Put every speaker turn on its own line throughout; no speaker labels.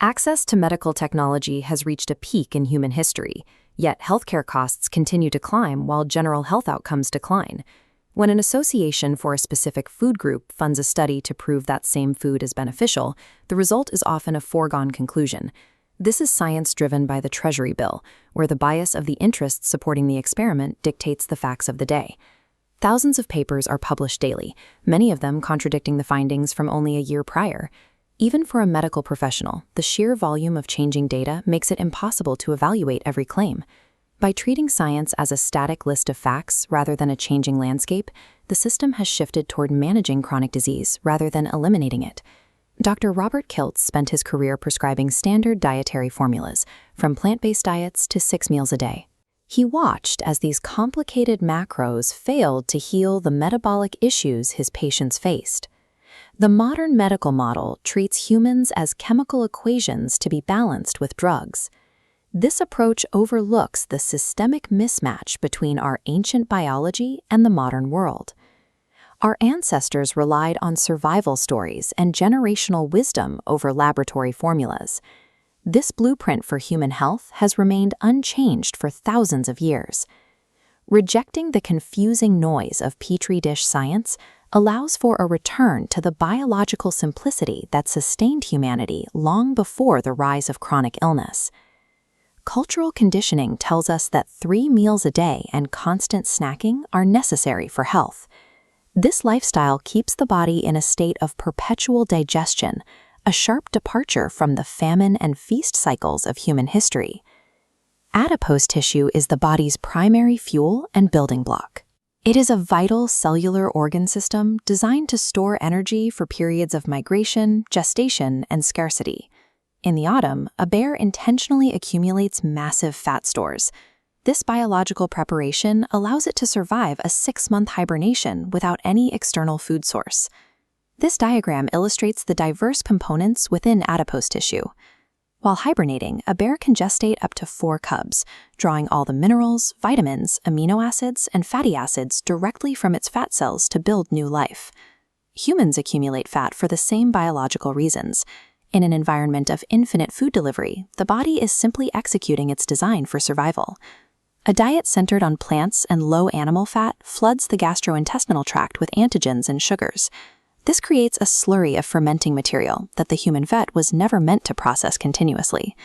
Access to medical technology has reached a peak in human history, yet healthcare costs continue to climb while general health outcomes decline. When an association for a specific food group funds a study to prove that same food is beneficial, the result is often a foregone conclusion. This is science driven by the Treasury bill, where the bias of the interests supporting the experiment dictates the facts of the day. Thousands of papers are published daily, many of them contradicting the findings from only a year prior. Even for a medical professional, the sheer volume of changing data makes it impossible to evaluate every claim. By treating science as a static list of facts rather than a changing landscape, the system has shifted toward managing chronic disease rather than eliminating it. Dr. Robert Kiltz spent his career prescribing standard dietary formulas, from plant-based diets to 6 meals a day. He watched as these complicated macros failed to heal the metabolic issues his patients faced. The modern medical model treats humans as chemical equations to be balanced with drugs. This approach overlooks the systemic mismatch between our ancient biology and the modern world. Our ancestors relied on survival stories and generational wisdom over laboratory formulas. This blueprint for human health has remained unchanged for thousands of years. Rejecting the confusing noise of petri dish science allows for a return to the biological simplicity that sustained humanity long before the rise of chronic illness. Cultural conditioning tells us that 3 meals a day and constant snacking are necessary for health. This lifestyle keeps the body in a state of perpetual digestion, a sharp departure from the famine and feast cycles of human history. Adipose tissue is the body's primary fuel and building block. It is a vital cellular organ system designed to store energy for periods of migration, gestation, and scarcity. In the autumn, a bear intentionally accumulates massive fat stores. This biological preparation allows it to survive a 6-month hibernation without any external food source. This diagram illustrates the diverse components within adipose tissue. While hibernating, a bear can gestate up to 4 cubs, drawing all the minerals, vitamins, amino acids, and fatty acids directly from its fat cells to build new life. Humans accumulate fat for the same biological reasons. In an environment of infinite food delivery, the body is simply executing its design for survival. A diet centered on plants and low animal fat floods the gastrointestinal tract with antigens and sugars. This creates a slurry of fermenting material that the human gut was never meant to process continuously.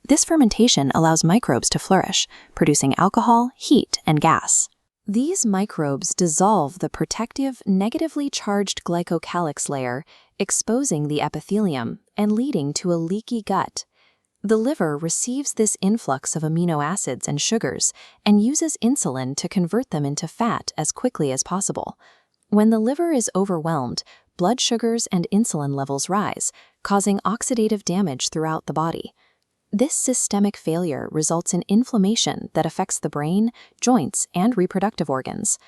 This fermentation allows microbes to flourish, producing alcohol, heat, and gas. These microbes dissolve the protective, negatively charged glycocalyx layer, exposing the epithelium and leading to a leaky gut. The liver receives this influx of amino acids and sugars and uses insulin to convert them into fat as quickly as possible. When the liver is overwhelmed, blood sugars and insulin levels rise, causing oxidative damage throughout the body. This systemic failure results in inflammation that affects the brain, joints, and reproductive organs.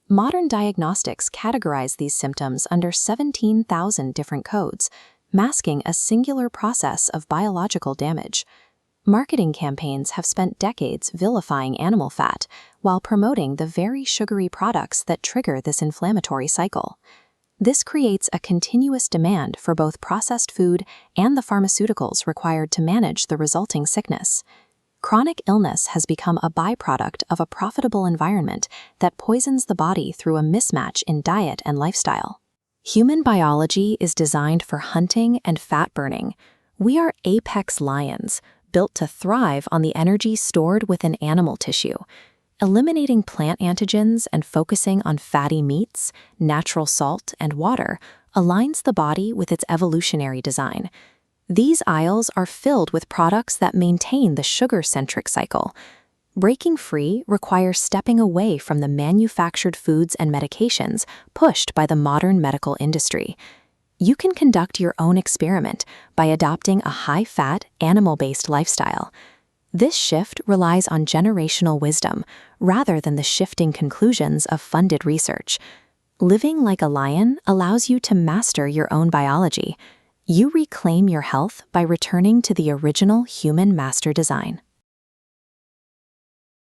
Modern diagnostics categorize these symptoms under 17,000 different codes, masking a singular process of biological damage. Marketing campaigns have spent decades vilifying animal fat while promoting the very sugary products that trigger this inflammatory cycle. This creates a continuous demand for both processed food and the pharmaceuticals required to manage the resulting sickness. Chronic illness has become a byproduct of a profitable environment that poisons the body through a mismatch in diet and lifestyle. Human biology is designed for hunting and fat burning. We are apex lions, built to thrive on the energy stored within animal tissue. Eliminating plant antigens and focusing on fatty meats, natural salt, and water aligns the body with its evolutionary design. These aisles are filled with products that maintain the sugar-centric cycle. Breaking free requires stepping away from the manufactured foods and medications pushed by the modern medical industry. You can conduct your own experiment by adopting a high-fat, animal-based lifestyle. This shift relies on generational wisdom rather than the shifting conclusions of funded research. Living like a lion allows you to master your own biology. You reclaim your health by returning to the original human master design.